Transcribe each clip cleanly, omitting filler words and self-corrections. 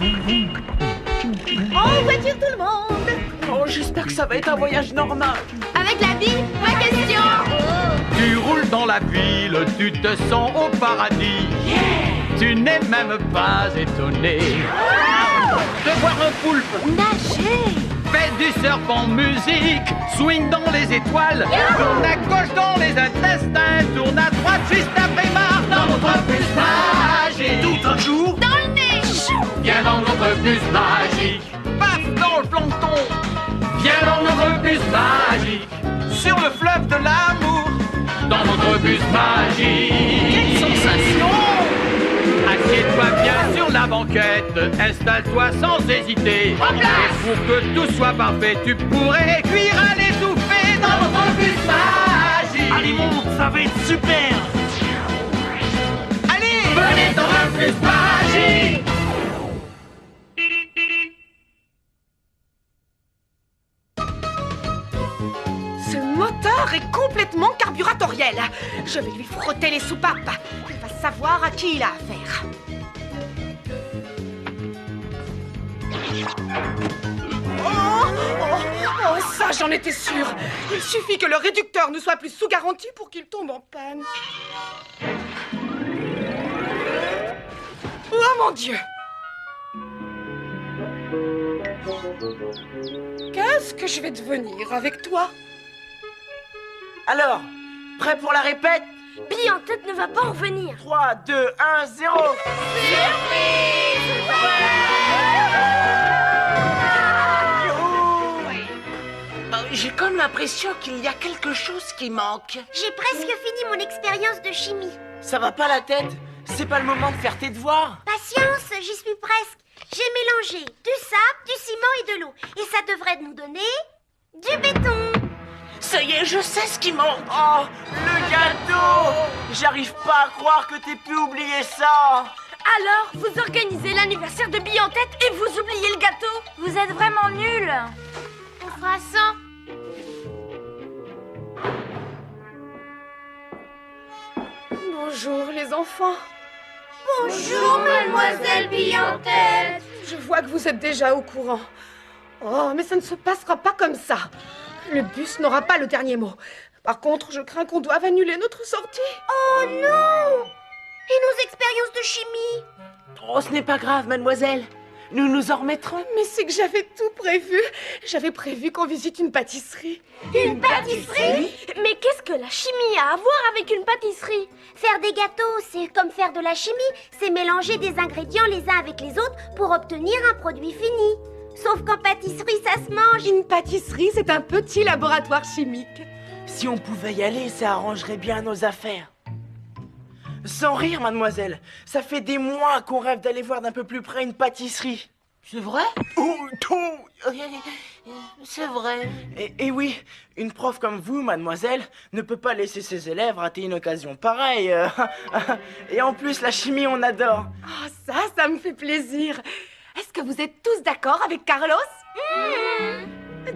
En voiture tout le monde! Oh, j'espère que ça va être un voyage normal. Avec la vie, pas question! Tu roules dans la ville, tu te sens au paradis. Tu n'es même pas étonné de voir un poulpe Nager! fait du surf en musique, swing dans les étoiles, tourne à gauche dans les intestins, tourne à droite juste après marre dans notre bus magique. Tout un jour, Dans le nez! Chou! Viens dans notre bus magique. Paf dans le plancton. Viens dans notre bus magique. sur le fleuve de l'amour. Dans notre bus magique. Quelle sensation! Assieds-toi bien sur la banquette, installe-toi sans hésiter. Et pour que tout soit parfait, tu pourrais cuire à l'étouffée dans notre bus magique. Allez, monte, ça va être super! Allez! Venez dans un bus magique. Ce moteur est complètement carburatoriel. Je vais lui frotter les soupapes. Il va savoir à qui il a affaire. Oh, ça, j'en étais sûre. Il suffit que le réducteur ne soit plus sous garantie pour qu'il tombe en panne. Oh mon Dieu! Qu'est-ce que je vais devenir avec toi? Alors, prêt pour la répète? Billy en tête ne va pas en revenir. 3, 2, 1, 0. J'ai comme l'impression qu'il y a quelque chose qui manque. J'ai presque fini mon expérience de chimie. Ça va pas la tête? C'est pas le moment de faire tes devoirs? Patience, j'y suis presque. J'ai mélangé du sable, du ciment et de l'eau. Et ça devrait nous donner du béton. Ça y est, je sais ce qui manque. Oh, le gâteau! J'arrive pas à croire que t'aies pu oublier ça. Alors, vous organisez l'anniversaire de Billy en tête et vous oubliez le gâteau? Vous êtes vraiment nuls. On fera ça. Bonjour, les enfants. Bonjour, mademoiselle Billy en tête. Je vois que vous êtes déjà au courant. Oh, mais ça ne se passera pas comme ça. Le bus n'aura pas le dernier mot. Par contre, je crains qu'on doive annuler notre sortie. Oh non! Et nos expériences de chimie? Oh, ce n'est pas grave, mademoiselle. Nous nous en remettrons. Mais c'est que j'avais tout prévu. J'avais prévu qu'on visite une pâtisserie. Une pâtisserie? Mais qu'est-ce que la chimie a à voir avec une pâtisserie? Faire des gâteaux, c'est comme faire de la chimie. C'est mélanger des ingrédients les uns avec les autres pour obtenir un produit fini. Sauf qu'en pâtisserie, ça se mange. Une pâtisserie, c'est un petit laboratoire chimique. Si on pouvait y aller, ça arrangerait bien nos affaires. Sans rire, mademoiselle. Ça fait des mois qu'on rêve d'aller voir d'un peu plus près une pâtisserie. C'est vrai? Oh, tout. C'est vrai. Et oui, une prof comme vous, mademoiselle, ne peut pas laisser ses élèves rater une occasion pareille. Et en plus, la chimie, on adore. Oh, ça me fait plaisir. Est-ce que vous êtes tous d'accord avec Carlos?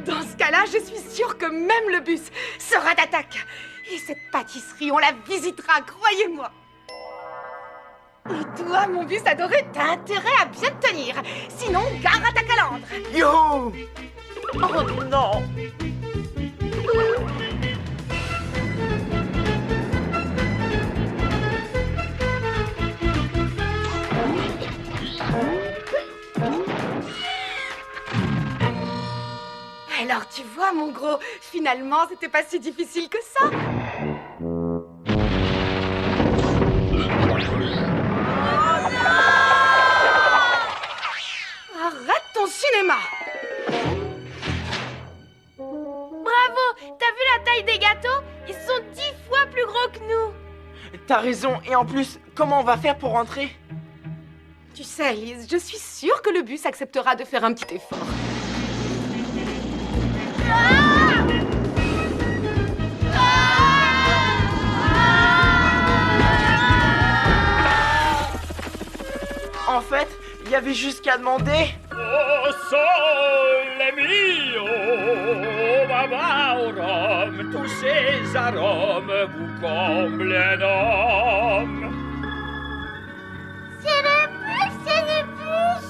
Dans ce cas-là, je suis sûre que même le bus sera d'attaque. Et cette pâtisserie, on la visitera, croyez-moi. Et toi, mon bus adoré, t'as intérêt à bien te tenir. Sinon, gare à ta calandre. Yo! Oh non! Alors, tu vois, mon gros, finalement, c'était pas si difficile que ça. Arrête ton cinéma! Bravo! T'as vu la taille des gâteaux? Ils sont 10 fois plus gros que nous. T'as raison, et en plus, comment on va faire pour rentrer? Tu sais, Elise, je suis sûre que le bus acceptera de faire un petit effort. En fait, il y avait juste qu'à demander. Oh sole mio, Bavarum, tous ces arômes vous comblent un homme. C'est le bus, c'est le bus.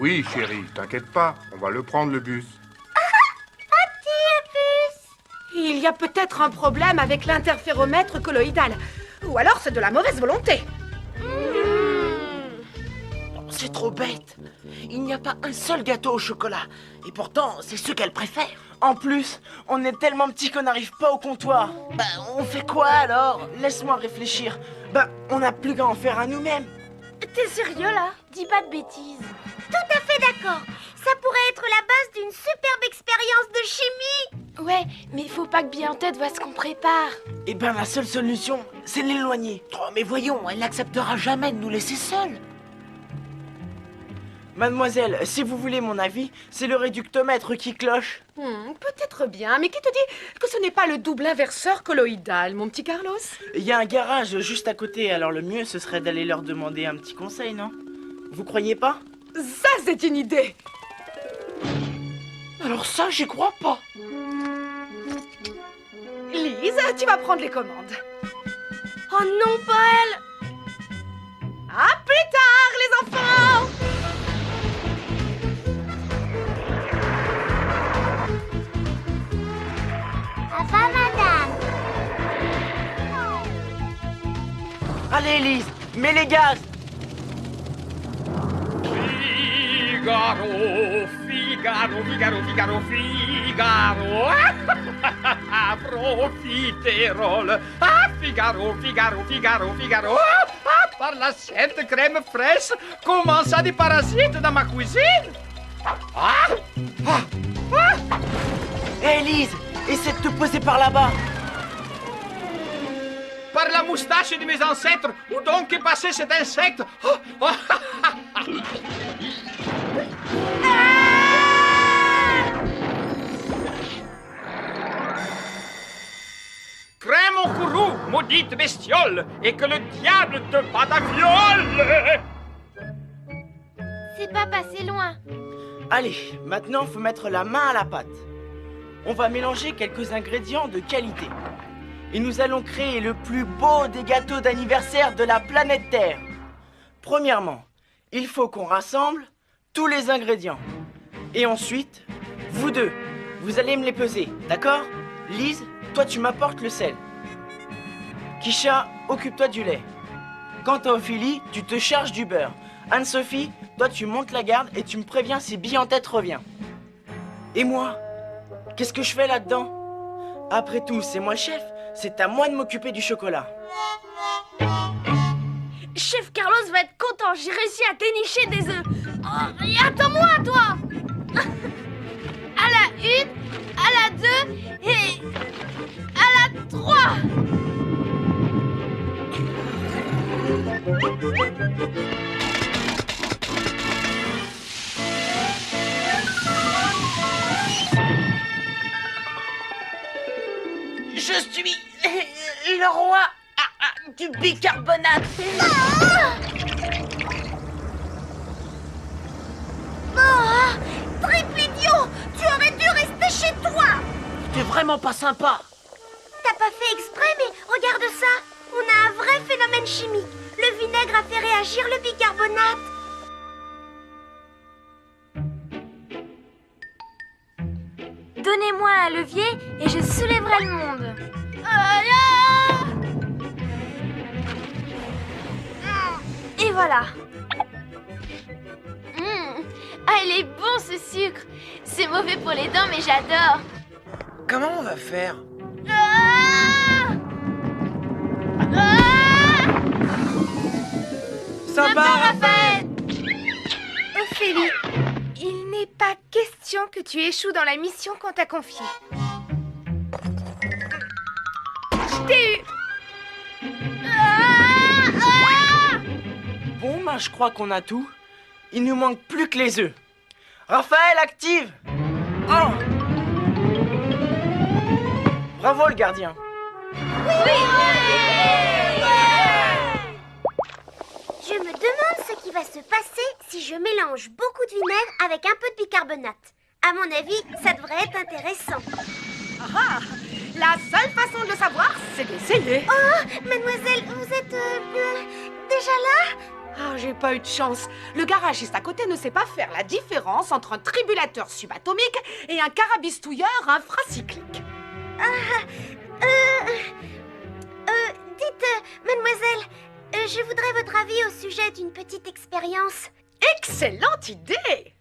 Oui, chérie, t'inquiète pas, on va le prendre, le bus. Il y a peut-être un problème avec l'interféromètre colloïdal. Ou alors c'est de la mauvaise volonté. C'est trop bête. Il n'y a pas un seul gâteau au chocolat. Et pourtant, c'est ce qu'elle préfère. En plus, on est tellement petits qu'on n'arrive pas au comptoir. Bah, on fait quoi alors? Laisse-moi réfléchir. Bah, on n'a plus qu'à en faire un nous-mêmes. T'es sérieux là? Dis pas de bêtises. Tout à fait d'accord. Ça pourrait être la base d'une superbe expérience de chimie. Ouais, mais il faut pas que bien en tête voit ce qu'on prépare. Eh ben, la seule solution, c'est l'éloigner. Oh, mais voyons, elle n'acceptera jamais de nous laisser seuls. Mademoiselle, si vous voulez mon avis, c'est le réductomètre qui cloche. Peut-être bien, mais qui te dit que ce n'est pas le double inverseur colloïdal, mon petit Carlos? Il y a un garage juste à côté, alors le mieux, ce serait d'aller leur demander un petit conseil, non? Vous croyez pas? Ça, c'est une idée. Alors ça, j'y crois pas. Lise, tu vas prendre les commandes. Oh non, pas elle. À plus tard, les enfants! À va, madame. Allez, Elise, mets les gaz. Figaro, Figaro, Figaro, Figaro, Figaro. Profiterol. Ah, Figaro, Figaro, Figaro, Figaro. Ah, par la sainte crème fraîche, comment ça des parasites dans ma cuisine? Ah, ah, ah. Hé, Elise, essaie de te poser par là-bas. Par la moustache de mes ancêtres, où donc est passé cet insecte? Oh, oh. Crème au courroux, maudite bestiole, et que le diable te badafiole! C'est pas passé loin. Allez, maintenant, faut mettre la main à la pâte. On va mélanger quelques ingrédients de qualité. Et nous allons créer le plus beau des gâteaux d'anniversaire de la planète Terre. Premièrement, il faut qu'on rassemble tous les ingrédients. Et ensuite, vous deux, vous allez me les peser, d'accord? Lise, toi tu m'apportes le sel. Kisha, occupe-toi du lait. Quant à Ophélie, tu te charges du beurre. Anne-Sophie, toi tu montes la garde et tu me préviens si Bille en tête revient. Et moi, qu'est-ce que je fais là-dedans? Après tout, c'est moi le chef, c'est à moi de m'occuper du chocolat. Chef Carlos va être content, j'ai réussi à dénicher des œufs. Oh, et attends-moi, toi. À la 1, à la 2 et à la 3. Je suis le roi du bicarbonate. Oh, triple idiot. Tu aurais dû rester chez toi. T'es vraiment pas sympa. T'as pas fait exprès, mais regarde ça. On a un vrai phénomène chimique. Le vinaigre a fait réagir le bicarbonate. Donnez-moi un levier et je soulèverai le monde. Et voilà. Ah, il est bon ce sucre. C'est mauvais pour les dents, mais j'adore. Comment on va faire? Sympa, Raphaël! Ophélie, il n'est pas question que tu échoues dans la mission qu'on t'a confiée. Je t'ai eu. Bon, ben je crois qu'on a tout. Il nous manque plus que les œufs. Raphaël, active! Oh! Bravo le gardien. Je me demande ce qui va se passer si je mélange beaucoup de vinaigre avec un peu de bicarbonate. À mon avis, ça devrait être intéressant. Ah, la seule façon de le savoir, c'est d'essayer. Oh, mademoiselle, vous êtes déjà là? Ah, j'ai pas eu de chance. Le garagiste à côté ne sait pas faire la différence entre un tribulateur subatomique et un carabistouilleur infracyclique. Dites, mademoiselle, je voudrais votre avis au sujet d'une petite expérience. Excellente idée!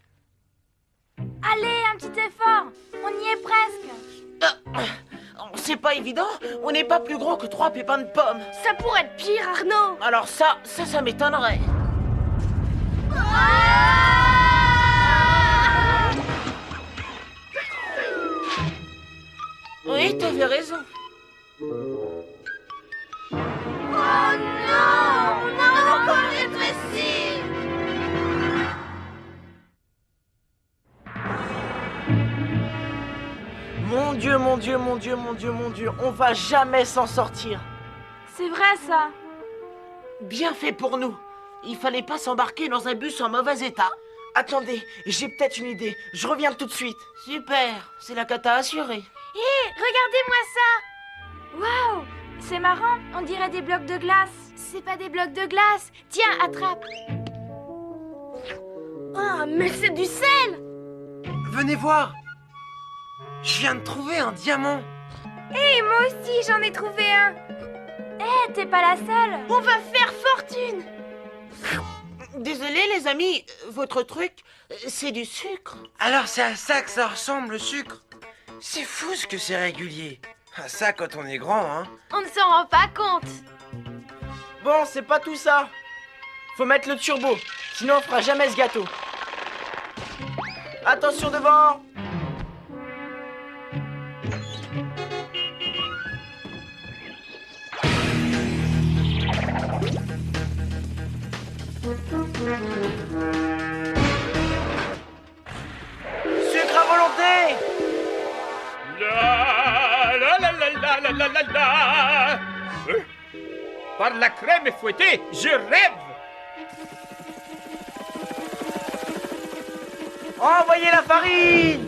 Allez, un petit effort. On y est presque. C'est pas évident. On n'est pas plus gros que 3 pépins de pommes. Ça pourrait être pire, Arnaud. Alors ça m'étonnerait. Oui, t'avais raison. Oh non, on a encore rétréci. Mon Dieu, mon Dieu, mon Dieu, mon Dieu, mon Dieu, on va jamais s'en sortir. C'est vrai ça. Bien fait pour nous. Il fallait pas s'embarquer dans un bus en mauvais état. Attendez, j'ai peut-être une idée. Je reviens tout de suite. Super, c'est la cata assurée. Hé, regardez-moi ça. Waouh, c'est marrant, on dirait des blocs de glace. C'est pas des blocs de glace. Tiens, attrape. Oh, mais c'est du sel. Venez voir. Je viens de trouver un diamant. Hé, moi aussi, j'en ai trouvé un. Hé, t'es pas la seule. On va faire fortune. Désolé les amis, votre truc, c'est du sucre. Alors c'est à ça que ça ressemble le sucre. C'est fou ce que c'est régulier. Ah, ça quand on est grand, hein. On ne s'en rend pas compte. Bon, c'est pas tout ça. Faut mettre le turbo, sinon on fera jamais ce gâteau. Attention devant. Sucre à volonté. La la la la la la la la la. Par la crème fouettée, je rêve. Envoyez la farine.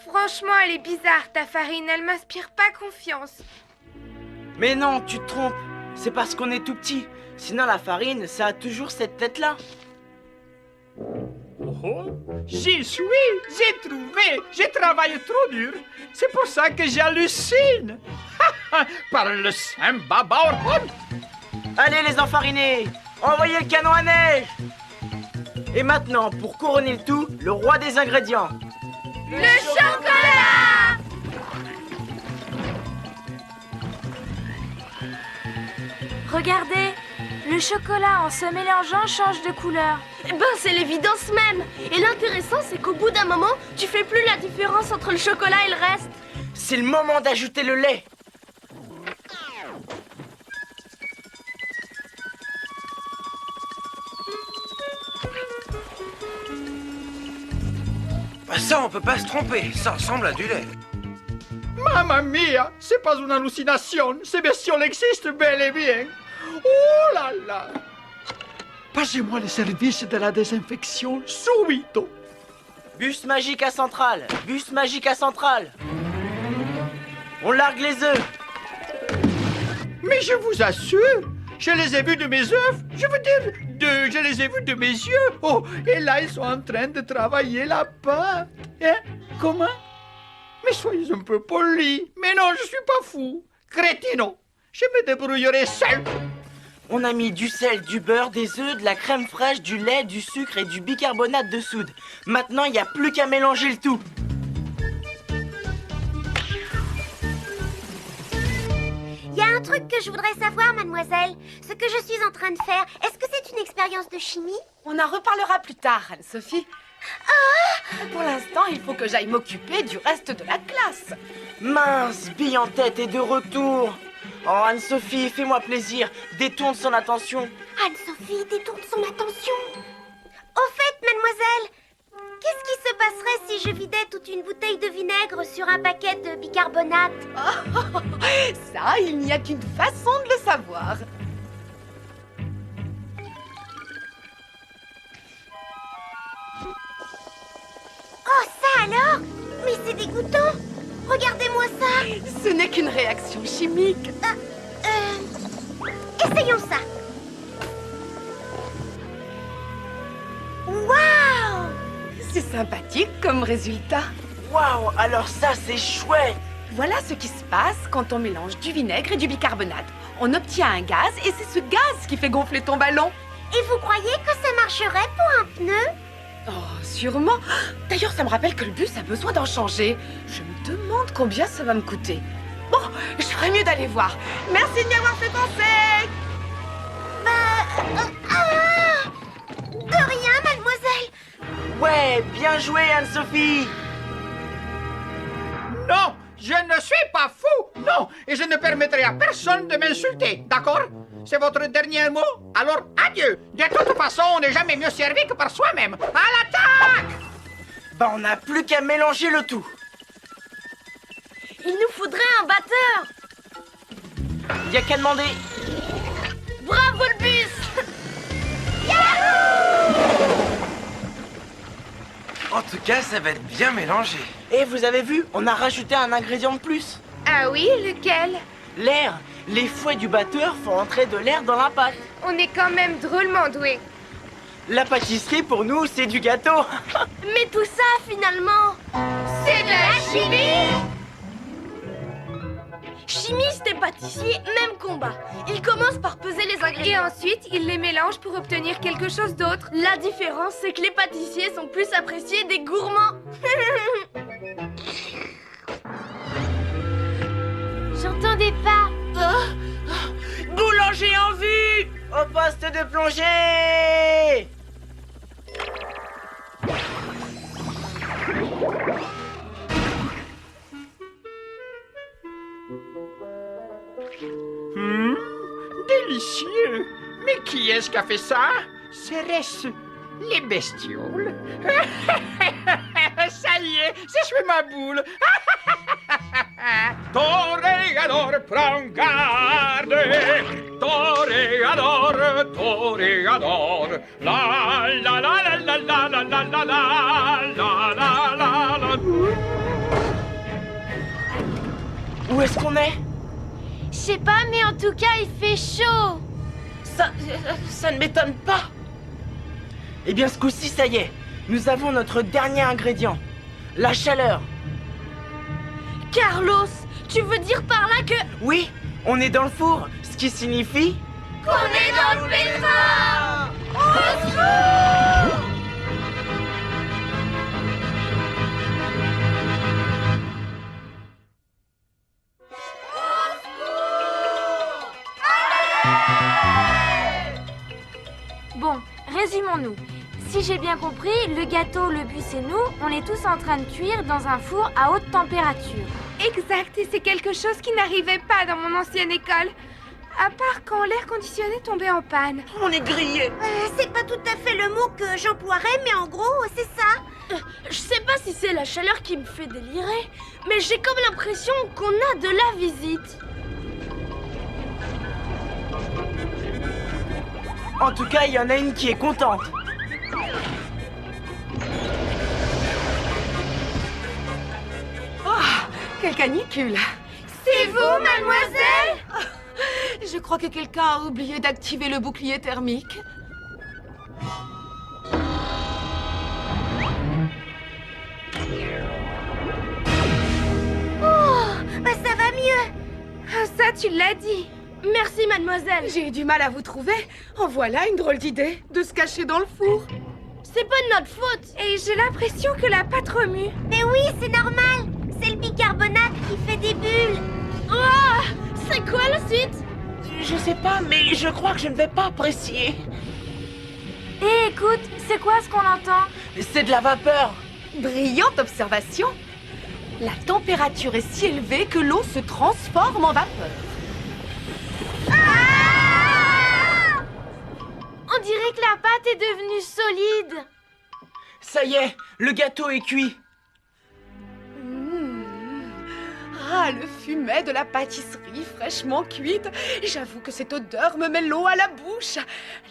Franchement, elle est bizarre, ta farine. Elle m'inspire pas confiance. Mais non, tu te trompes. C'est parce qu'on est tout petit. Sinon la farine, ça a toujours cette tête-là. Oh, j'y suis, j'ai trouvé, je travaille trop dur. C'est pour ça que j'hallucine. Par le Saint Babaorhon. Allez les enfarinés, envoyez le canon à neige. Et maintenant, pour couronner le tout, le roi des ingrédients. Le chocolat! Regardez, le chocolat en se mélangeant change de couleur. Eh ben, c'est l'évidence même. Et l'intéressant, c'est qu'au bout d'un moment, tu fais plus la différence entre le chocolat et le reste. C'est le moment d'ajouter le lait. Bah ça on peut pas se tromper, ça ressemble à du lait. Mamma mia, c'est pas une hallucination, ces bestioles existent bel et bien. Oh là là. Passez-moi le service de la désinfection subito. Bus magique à centrale, bus magique à centrale. On largue les œufs. Mais je vous assure, je les ai vus de mes œufs. Je veux dire, je les ai vus de mes yeux. Oh, et là, ils sont en train de travailler la pâte. Hein? Comment? Mais soyez un peu polis. Mais non, je suis pas fou. Crétino, je me débrouillerai seul. On a mis du sel, du beurre, des œufs, de la crème fraîche, du lait, du sucre et du bicarbonate de soude. Maintenant, il n'y a plus qu'à mélanger le tout. Il y a un truc que je voudrais savoir, mademoiselle. Ce que je suis en train de faire, est-ce que c'est une expérience de chimie? On en reparlera plus tard, Anne-Sophie. Pour l'instant, il faut que j'aille m'occuper du reste de la classe. Mince, Bille en tête est de retour. Oh, Anne-Sophie, fais-moi plaisir. Détourne son attention. Anne-Sophie détourne son attention. Au fait, mademoiselle, qu'est-ce qui se passerait si je vidais toute une bouteille de vinaigre sur un paquet de bicarbonate? Ça, il n'y a qu'une façon de le savoir. Oh, ça alors? Mais c'est dégoûtant. Regardez-moi ça. Ce n'est qu'une réaction chimique. Essayons ça. Waouh! C'est sympathique comme résultat. Waouh, alors ça c'est chouette. Voilà ce qui se passe quand on mélange du vinaigre et du bicarbonate. On obtient un gaz et c'est ce gaz qui fait gonfler ton ballon. Et vous croyez que ça marcherait pour un pneu? Oh, sûrement. D'ailleurs, ça me rappelle que le bus a besoin d'en changer. Je me demande combien ça va me coûter. Bon, je ferais mieux d'aller voir. Merci de m'avoir fait penser. De rien, mademoiselle. Ouais, bien joué Anne-Sophie. Non, je ne suis pas fou, non, et je ne permettrai à personne de m'insulter, d'accord? C'est votre dernier mot? Alors adieu. De toute façon, on n'est jamais mieux servi que par soi-même. À l'attaque! Bah on n'a plus qu'à mélanger le tout. Il nous faudrait un batteur. Y a qu'à demander. Bravo le bus. En tout cas, ça va être bien mélangé. Et vous avez vu, on a rajouté un ingrédient de plus. Ah oui, lequel? L'air. Les fouets du batteur font entrer de l'air dans la pâte. On est quand même drôlement doués. La pâtisserie pour nous, c'est du gâteau. Mais tout ça, finalement, C'est de la chimie! chimiste et pâtissier, même combat. Ils commencent par peser les Et ingrédients. ensuite, ils les mélangent pour obtenir quelque chose d'autre. La différence, c'est que les pâtissiers sont plus appréciés des gourmands. J'entendais pas. Boulanger en vue. Au poste de plongée. Délicieux. Mais qui est-ce qui a fait ça? Serait-ce les bestioles? Ça y est, je suis ma boule. Toréador, prends garde. Toréador, toréador. La la la la la la la la la la la la la. Où est-ce qu'on est? Je sais pas, mais en tout cas, il fait chaud. Ça ne m'étonne pas. Eh bien, ce coup-ci, ça y est. Nous avons notre dernier ingrédient. La chaleur. Carlos, tu veux dire par là que... Oui, on est dans le four, ce qui signifie... qu'on est dans le pétrin! Bon, résumons-nous. Si j'ai bien compris, le gâteau, le bus et nous, on est tous en train de cuire dans un four à haute température. Exact, et c'est quelque chose qui n'arrivait pas dans mon ancienne école. À part quand l'air conditionné tombait en panne. On est grillé. C'est pas tout à fait le mot que j'emploierais, mais en gros, c'est ça. Je sais pas si c'est la chaleur qui me fait délirer, mais j'ai comme l'impression qu'on a de la visite. En tout cas, il y en a une qui est contente. Quelle canicule! C'est vous, mademoiselle? Je crois que quelqu'un a oublié d'activer le bouclier thermique. Bah ça va mieux. Ah, ça, tu l'as dit. Merci, mademoiselle. J'ai eu du mal à vous trouver. En voilà une drôle d'idée, de se cacher dans le four. C'est pas de notre faute. Et j'ai l'impression que la pâte remue. Mais oui, c'est normal. C'est le bicarbonate qui fait des bulles. Oh, c'est quoi la suite? Je sais pas, mais je crois que je ne vais pas apprécier. Hé, écoute, c'est quoi ce qu'on entend? C'est de la vapeur. Brillante observation. La température est si élevée que l'eau se transforme en vapeur. On dirait que la pâte est devenue solide. Ça y est, le gâteau est cuit. Ah, le fumet de la pâtisserie fraîchement cuite. J'avoue que cette odeur me met l'eau à la bouche.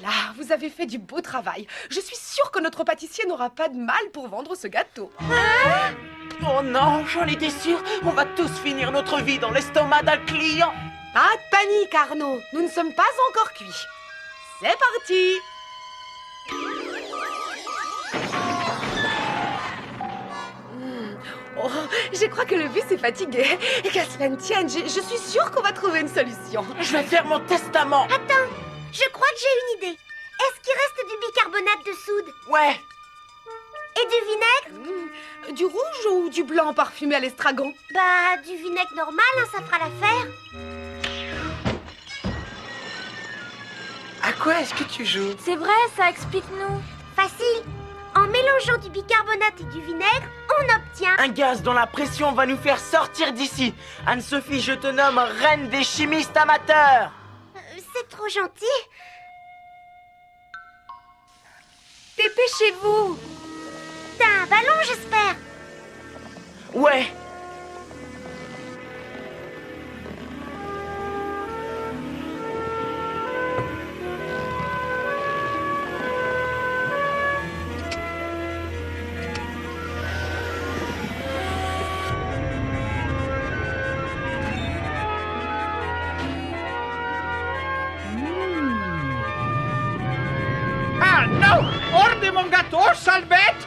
Là, vous avez fait du beau travail. Je suis sûre que notre pâtissier n'aura pas de mal pour vendre ce gâteau. Oh non, j'en étais sûre. On va tous finir notre vie dans l'estomac d'un client. Pas de panique, Arnaud. Nous ne sommes pas encore cuits. C'est parti. Oh, je crois que le bus est fatigué. Et qu'à cela ne tienne, je suis sûre qu'on va trouver une solution. Je vais faire mon testament. Attends, je crois que j'ai une idée. Est-ce qu'il reste du bicarbonate de soude Ouais. et du vinaigre? Du rouge ou du blanc parfumé à l'estragon? Bah, du vinaigre normal, hein, ça fera l'affaire. À quoi est-ce que tu joues? C'est vrai, ça explique-nous. Facile. En mélangeant du bicarbonate et du vinaigre, on obtient... Un gaz dont la pression va nous faire sortir d'ici. Anne-Sophie, je te nomme reine des chimistes amateurs. C'est trop gentil. Dépêchez-vous. T'as un ballon, j'espère. Ouais. Ah non! Hors de mon gâteau, sale bête!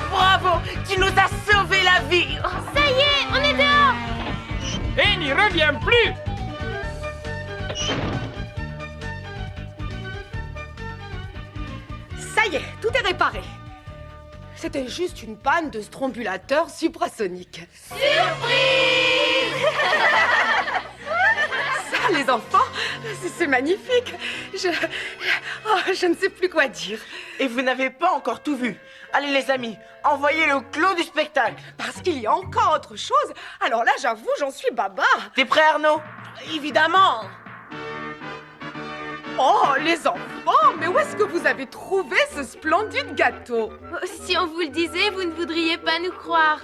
Bravo, tu nous as sauvé la vie. Ça y est, on est dehors. Et n'y reviens plus! Ça y est, tout est réparé. C'était juste une panne de strombulateur suprasonique. Surprise! Ça, les enfants, c'est magnifique. Je ne sais plus quoi dire. Et vous n'avez pas encore tout vu. Allez les amis, envoyez le clos du spectacle. Parce qu'il y a encore autre chose. Alors là, j'avoue, j'en suis baba. T'es prêt Arnaud? Évidemment. Oh, les enfants, mais où est-ce que vous avez trouvé ce splendide gâteau? Si on vous le disait, vous ne voudriez pas nous croire.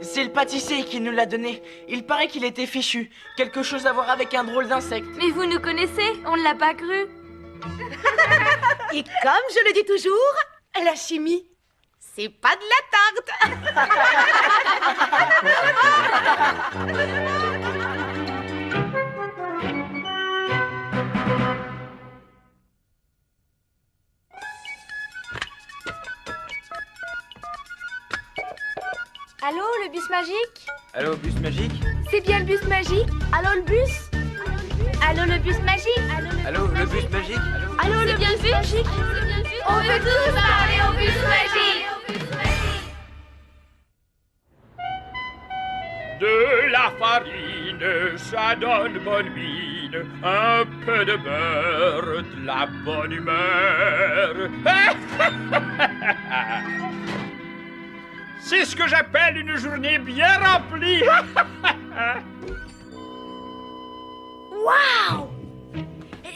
C'est le pâtissier qui nous l'a donné. Il paraît qu'il était fichu. Quelque chose à voir avec un drôle d'insecte. Mais vous nous connaissez, on ne l'a pas cru. Et comme je le dis toujours, la chimie, c'est pas de la tarte. Allô, le bus magique? Allô, bus magique? C'est bien le bus magique? Allô, le bus? Allô, le bus magique? Allô, le bus magique? Allô, le bus magique? On veut tous parler au bus magique! De la farine, ça donne bonne mine. Un peu de beurre, de la bonne humeur. C'est ce que j'appelle une journée bien remplie. Waouh!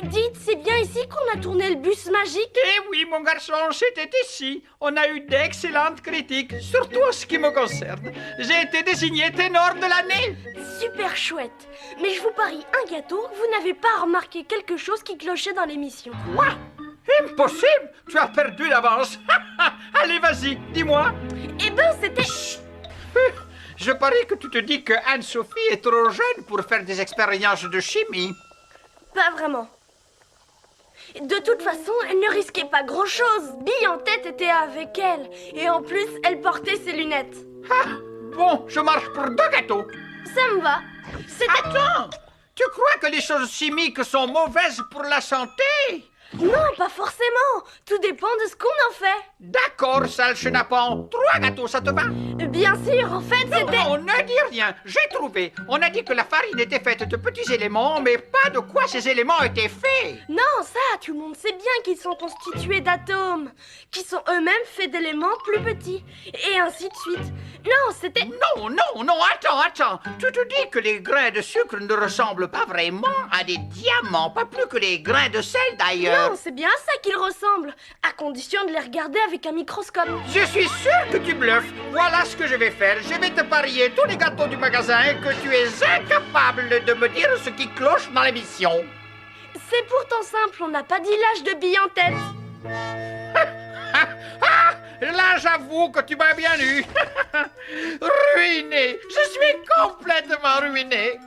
Dites, c'est bien ici qu'on a tourné le bus magique? Eh oui, mon garçon, c'était ici. On a eu d'excellentes critiques, surtout en ce qui me concerne. J'ai été désigné ténor de l'année. Super chouette. Mais je vous parie un gâteau, vous n'avez pas remarqué quelque chose qui clochait dans l'émission. Quoi? Impossible! Tu as perdu d'avance. Allez, vas-y, dis-moi. Eh ben, c'était... Je parie que tu te dis que Anne-Sophie est trop jeune pour faire des expériences de chimie. Pas vraiment. De toute façon, elle ne risquait pas grand-chose. Bille en tête était avec elle. Et en plus, elle portait ses lunettes. Ah, bon, je marche pour 2 gâteaux. Ça me va. C'était... Attends! Tu crois que les choses chimiques sont mauvaises pour la santé? Non, pas forcément. Tout dépend de ce qu'on en fait. D'accord, sale chenapan. 3 gâteaux, ça te va? Bien sûr, en fait, c'était... On ne dit rien, j'ai trouvé. On a dit que la farine était faite de petits éléments, mais pas de quoi ces éléments étaient faits. Non, ça, tout le monde sait bien qu'ils sont constitués d'atomes, qui sont eux-mêmes faits d'éléments plus petits, et ainsi de suite. Non, c'était... Non, attends. Tu te dis que les grains de sucre ne ressemblent pas vraiment à des diamants, pas plus que les grains de sel d'ailleurs. Non, c'est bien à ça qu'ils ressemblent, à condition de les regarder avec un microscope. Je suis sûr que tu bluffes. Voilà ce que je vais faire. Je vais te parier tous les gâteaux du magasin que tu es incapable de me dire ce qui cloche dans l'émission. C'est pourtant simple, on n'a pas dit l'âge de Bille en tête. Là, j'avoue que tu m'as bien eu. Ruiné. Je suis complètement ruiné.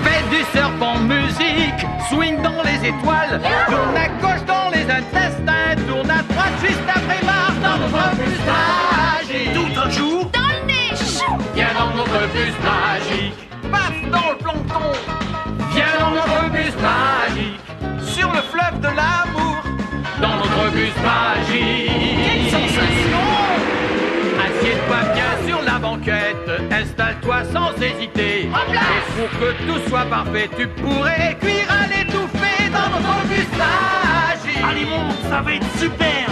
Fais du serpent musique, swing dans les étoiles, tourne à gauche dans les intestins, tourne à droite juste après Mars dans notre bus magique. Tout un jour, Dans le nez, chou. viens dans notre bus magique. Paf dans le plancton, viens dans notre bus magique. Sur le fleuve de l'amour, Dans notre bus magique. quelle sensation! Assieds-toi bien sur la banquette, installe-toi sans hésiter. Et pour que tout soit parfait, tu pourrais cuire à l'étouffée dans notre bus magique. Allez, monte, ça va être super!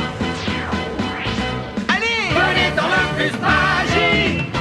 Allez! Venez dans le bus magique.